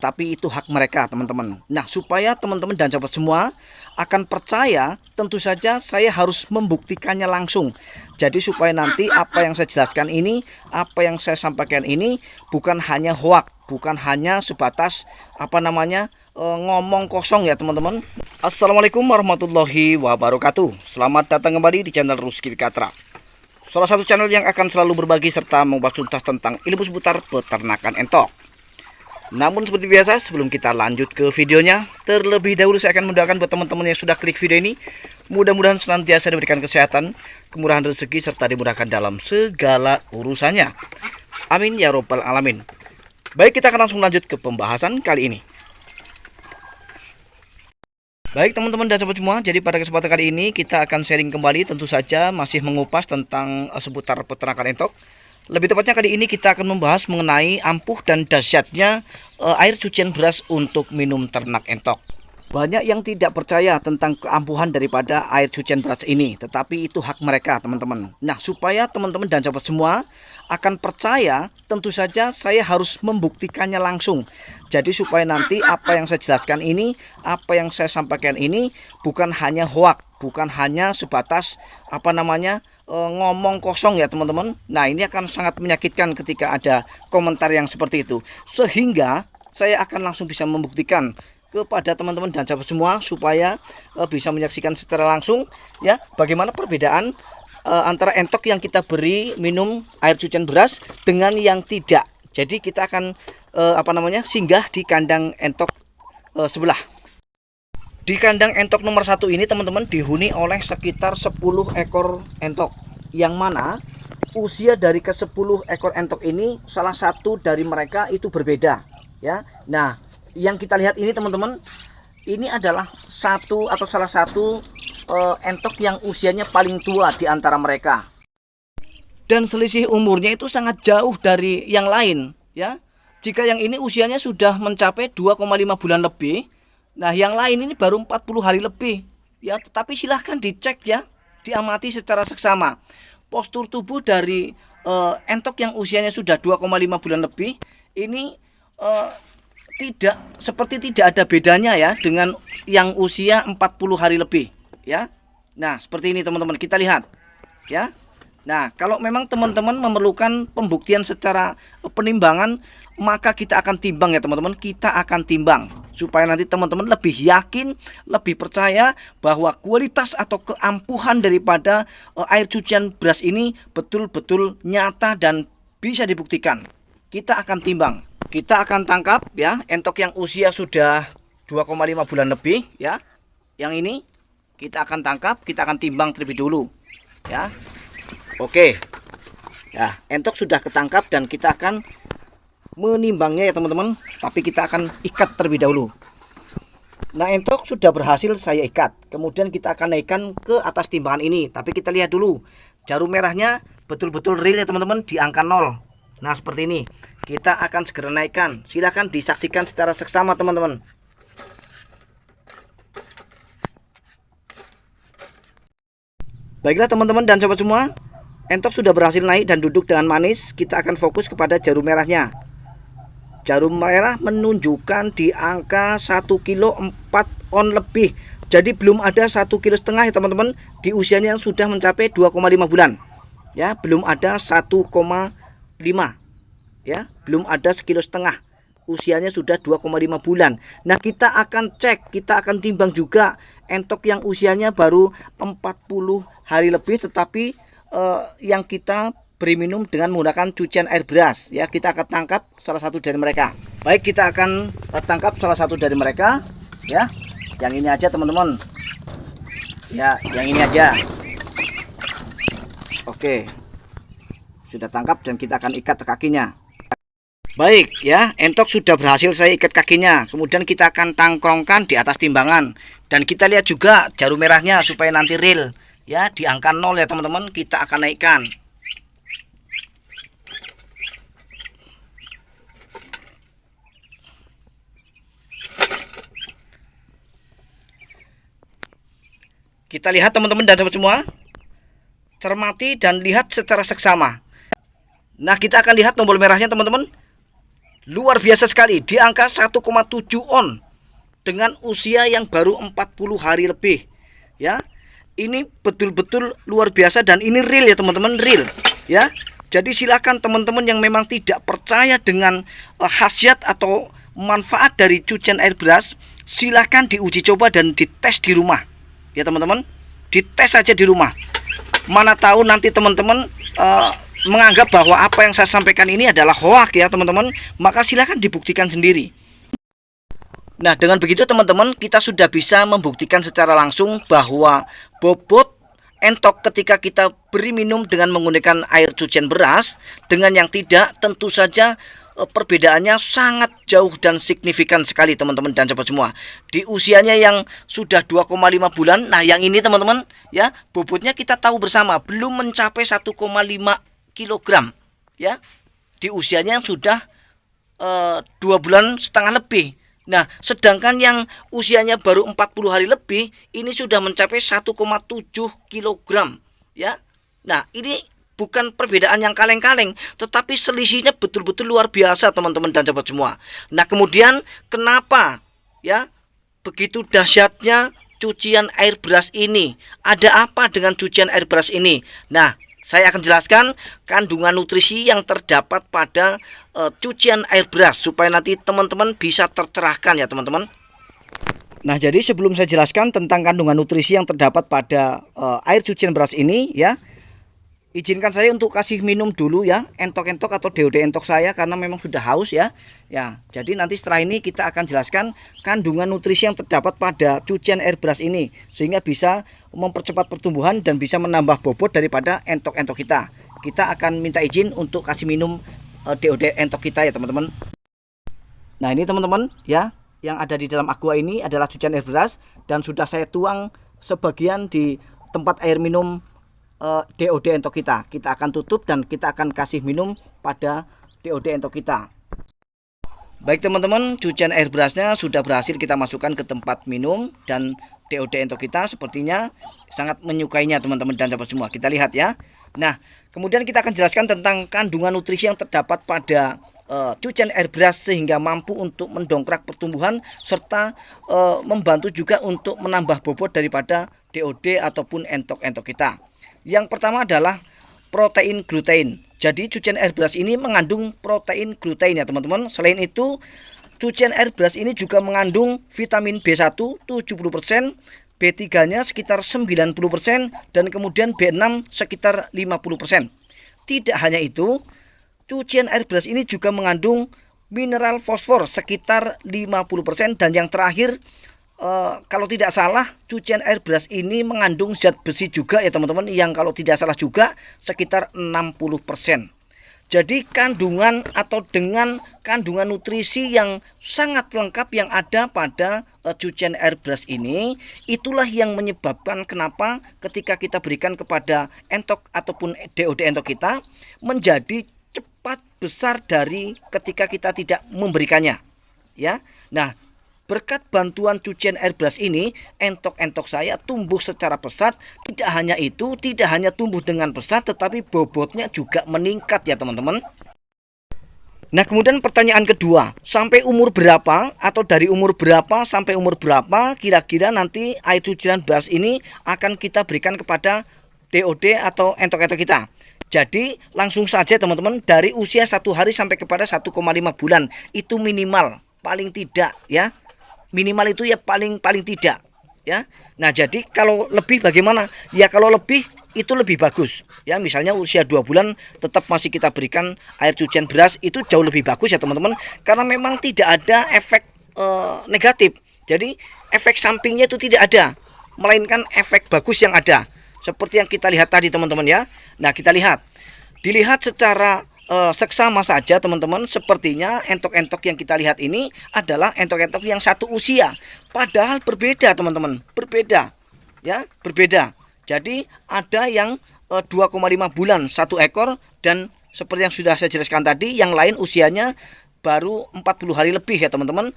tetapi itu hak mereka teman-teman. Nah, supaya teman-teman dan sahabat semua akan percaya, tentu saja saya harus membuktikannya langsung. Jadi supaya nanti apa yang saya jelaskan ini, apa yang saya sampaikan ini bukan hanya hoak, bukan hanya sebatas ngomong kosong ya teman-teman. Assalamualaikum warahmatullahi wabarakatuh. Selamat datang kembali di channel Rusky Katra, salah satu channel yang akan selalu berbagi serta membahas tuntas tentang ilmu seputar peternakan entok. Namun seperti biasa, sebelum kita lanjut ke videonya, terlebih dahulu saya akan mendoakan buat teman-teman yang sudah klik video ini, mudah-mudahan senantiasa diberikan kesehatan, kemurahan rezeki, serta dimudahkan dalam segala urusannya. Amin ya robbal alamin. Baik, kita akan langsung lanjut ke pembahasan kali ini. Baik teman-teman dan sobat semua, jadi pada kesempatan kali ini kita akan sharing kembali, tentu saja masih mengupas tentang seputar peternakan entok. Lebih tepatnya kali ini kita akan membahas mengenai ampuh dan dahsyatnya air cucian beras untuk minum ternak entok. Banyak yang tidak percaya tentang keampuhan daripada air cucian beras ini, tetapi itu hak mereka teman-teman. Nah, supaya teman-teman dan sahabat semua akan percaya, tentu saja saya harus membuktikannya langsung. Jadi supaya nanti apa yang saya jelaskan ini, apa yang saya sampaikan ini bukan hanya hoak, bukan hanya sebatas ngomong kosong ya teman-teman. Nah, ini akan sangat menyakitkan ketika ada komentar yang seperti itu. Sehingga saya akan langsung bisa membuktikan kepada teman-teman dan sahabat semua supaya bisa menyaksikan secara langsung ya bagaimana perbedaan antara entok yang kita beri minum air cucian beras dengan yang tidak. Jadi kita akan singgah di kandang entok sebelah. Di kandang entok nomor 1 ini teman-teman dihuni oleh sekitar 10 ekor entok, yang mana usia dari ke-10 ekor entok ini salah satu dari mereka itu berbeda ya. Nah, yang kita lihat ini teman-teman, ini adalah salah satu entok yang usianya paling tua di antara mereka. Dan selisih umurnya itu sangat jauh dari yang lain ya. Jika yang ini usianya sudah mencapai 2,5 bulan lebih, nah yang lain ini baru 40 hari lebih ya. Tetapi silahkan dicek ya, diamati secara seksama. Postur tubuh dari entok yang usianya sudah 2,5 bulan lebih ini tidak ada bedanya ya dengan yang usia 40 hari lebih ya. Nah, seperti ini teman-teman, kita lihat ya. Nah, kalau memang teman-teman memerlukan pembuktian secara penimbangan, maka kita akan timbang ya teman-teman. Kita akan timbang supaya nanti teman-teman lebih yakin, lebih percaya bahwa kualitas atau keampuhan daripada air cucian beras ini betul-betul nyata dan bisa dibuktikan. Kita akan timbang, kita akan tangkap ya entok yang usia sudah 2,5 bulan lebih ya. Yang ini kita akan tangkap, kita akan timbang terlebih dulu ya. Oke ya, entok sudah ketangkap dan kita akan menimbangnya ya teman-teman, tapi kita akan ikat terlebih dahulu. Nah, entok sudah berhasil saya ikat, kemudian kita akan naikkan ke atas timbangan ini. Tapi kita lihat dulu, jarum merahnya betul-betul real ya teman-teman, di angka 0. Nah, seperti ini. Kita akan segera naikkan. Silahkan disaksikan secara seksama teman-teman. Baiklah teman-teman dan sahabat semua, entok sudah berhasil naik dan duduk dengan manis. Kita akan fokus kepada jarum merahnya. Jarum merah menunjukkan di angka 1 kilo 4 on lebih. Jadi belum ada 1,5 kilo ya teman-teman, di usianya yang sudah mencapai 2,5 bulan ya. Belum ada 1,5 ya, belum ada 1,5 kilo, usianya sudah 2,5 bulan. Nah, kita akan cek, kita akan timbang juga entok yang usianya baru 40 hari lebih, tetapi yang kita beri minum dengan menggunakan cucian air beras ya. Kita akan tangkap salah satu dari mereka. Baik, kita akan tangkap salah satu dari mereka ya. Yang ini aja teman-teman ya, yang ini aja. Oke, sudah tangkap dan kita akan ikat kakinya. Baik ya, entok sudah berhasil saya ikat kakinya. Kemudian kita akan tangkrongkan di atas timbangan. Dan kita lihat juga jarum merahnya supaya nanti real ya, di angka 0 ya teman-teman. Kita akan naikkan. Kita lihat teman-teman dan sahabat semua, cermati dan lihat secara seksama. Nah, kita akan lihat tombol merahnya teman-teman. Luar biasa sekali, di angka 1,7 on dengan usia yang baru 40 hari lebih. Ya. Ini betul-betul luar biasa dan ini real ya teman-teman, real ya. Jadi silakan teman-teman yang memang tidak percaya dengan khasiat atau manfaat dari cucian air beras, silakan diuji coba dan dites di rumah ya teman-teman. Dites saja di rumah. Mana tahu nanti teman-teman menganggap bahwa apa yang saya sampaikan ini adalah hoak ya teman-teman, maka silakan dibuktikan sendiri. Nah, dengan begitu teman-teman, kita sudah bisa membuktikan secara langsung bahwa bobot entok ketika kita beri minum dengan menggunakan air cucian beras dengan yang tidak, tentu saja perbedaannya sangat jauh dan signifikan sekali teman-teman dan sahabat semua. Di usianya yang sudah 2,5 bulan, nah yang ini teman-teman ya, bobotnya kita tahu bersama belum mencapai 1,5 kilogram ya. Di usianya yang sudah 2 bulan setengah lebih. Nah, sedangkan yang usianya baru 40 hari lebih ini sudah mencapai 1,7 kilogram ya. Nah, ini bukan perbedaan yang kaleng-kaleng, tetapi selisihnya betul-betul luar biasa teman-teman dan sahabat semua. Nah, kemudian kenapa ya begitu dahsyatnya cucian air beras ini? Ada apa dengan cucian air beras ini? Nah, saya akan jelaskan kandungan nutrisi yang terdapat pada cucian air beras supaya nanti teman-teman bisa tercerahkan ya teman-teman. Nah, jadi sebelum saya jelaskan tentang kandungan nutrisi yang terdapat pada air cucian beras ini ya, izinkan saya untuk kasih minum dulu ya entok-entok atau DOD entok saya karena memang sudah haus ya. Ya, jadi nanti setelah ini kita akan jelaskan kandungan nutrisi yang terdapat pada cucian air beras ini sehingga bisa mempercepat pertumbuhan dan bisa menambah bobot daripada entok-entok kita. Kita akan minta izin untuk kasih minum DOD entok kita ya teman-teman. Nah, ini teman-teman ya, yang ada di dalam aqua ini adalah cucian air beras dan sudah saya tuang sebagian di tempat air minum DOD entok kita. Kita akan tutup dan kita akan kasih minum pada DOD entok kita. Baik teman-teman, cucian air berasnya sudah berhasil kita masukkan ke tempat minum dan DOD entok kita sepertinya sangat menyukainya teman-teman dan sahabat semua. Kita lihat ya. Nah, kemudian kita akan jelaskan tentang kandungan nutrisi yang terdapat pada cucian air beras sehingga mampu untuk mendongkrak pertumbuhan serta membantu juga untuk menambah bobot daripada DOD ataupun entok-entok kita. Yang pertama adalah protein glutein. Jadi cucian air beras ini mengandung protein glutein ya teman-teman. Selain itu, cucian air beras ini juga mengandung vitamin B1 70%, B3-nya sekitar 90% dan kemudian B6 sekitar 50%. Tidak hanya itu, cucian air beras ini juga mengandung mineral fosfor sekitar 50% dan yang terakhir kalau tidak salah cucian air beras ini mengandung zat besi juga ya teman-teman, yang kalau tidak salah juga sekitar 60%. Jadi kandungan atau dengan kandungan nutrisi yang sangat lengkap yang ada pada cucian air beras ini, itulah yang menyebabkan kenapa ketika kita berikan kepada entok ataupun DOD entok kita menjadi cepat besar dari ketika kita tidak memberikannya ya. Nah, berkat bantuan cucian air beras ini, entok-entok saya tumbuh secara pesat. Tidak hanya itu, tidak hanya tumbuh dengan pesat, tetapi bobotnya juga meningkat ya teman-teman. Nah, kemudian pertanyaan kedua, sampai umur berapa atau dari umur berapa sampai umur berapa kira-kira nanti air cucian beras ini akan kita berikan kepada DOD atau entok-entok kita? Jadi langsung saja teman-teman, dari usia 1 hari sampai kepada 1,5 bulan itu minimal, paling tidak ya. Minimal itu ya paling tidak ya. Nah, jadi kalau lebih bagaimana? Ya kalau lebih itu lebih bagus ya. Misalnya usia 2 bulan tetap masih kita berikan air cucian beras, itu jauh lebih bagus ya teman-teman, karena memang tidak ada efek negatif. Jadi efek sampingnya itu tidak ada, melainkan efek bagus yang ada seperti yang kita lihat tadi teman-teman ya. Nah, kita dilihat secara seksama saja teman-teman, sepertinya entok-entok yang kita lihat ini adalah entok-entok yang satu usia, padahal berbeda teman-teman, berbeda ya, berbeda. Jadi ada yang 2,5 bulan satu ekor, dan seperti yang sudah saya jelaskan tadi, yang lain usianya baru 40 hari lebih ya teman-teman.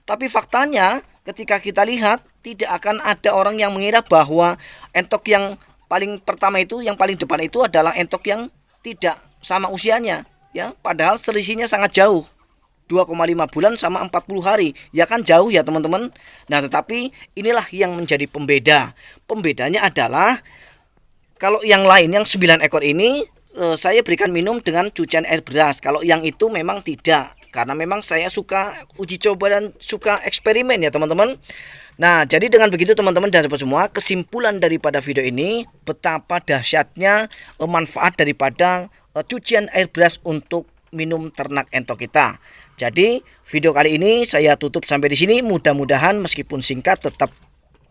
Tapi faktanya ketika kita lihat, tidak akan ada orang yang mengira bahwa entok yang paling pertama itu, yang paling depan itu adalah entok yang tidak sama usianya ya, padahal selisihnya sangat jauh 2,5 bulan sama 40 hari. Ya kan jauh ya teman-teman. Nah, tetapi inilah yang menjadi pembeda. Pembedanya adalah kalau yang lain, yang 9 ekor ini saya berikan minum dengan cucian air beras. Kalau yang itu memang tidak, karena memang saya suka uji coba dan suka eksperimen ya teman-teman. Nah, jadi dengan begitu teman-teman dan sahabat semua, kesimpulan daripada video ini betapa dahsyatnya manfaat daripada cucian air beras untuk minum ternak entok kita. Jadi video kali ini saya tutup sampai di sini. Mudah-mudahan meskipun singkat tetap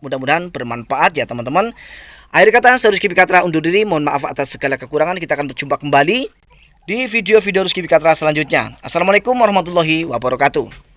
mudah-mudahan bermanfaat ya teman-teman. Akhir kata, saya Rizky Bikatra undur diri. Mohon maaf atas segala kekurangan. Kita akan berjumpa kembali di video-video Rizky Bikatra selanjutnya. Assalamualaikum warahmatullahi wabarakatuh.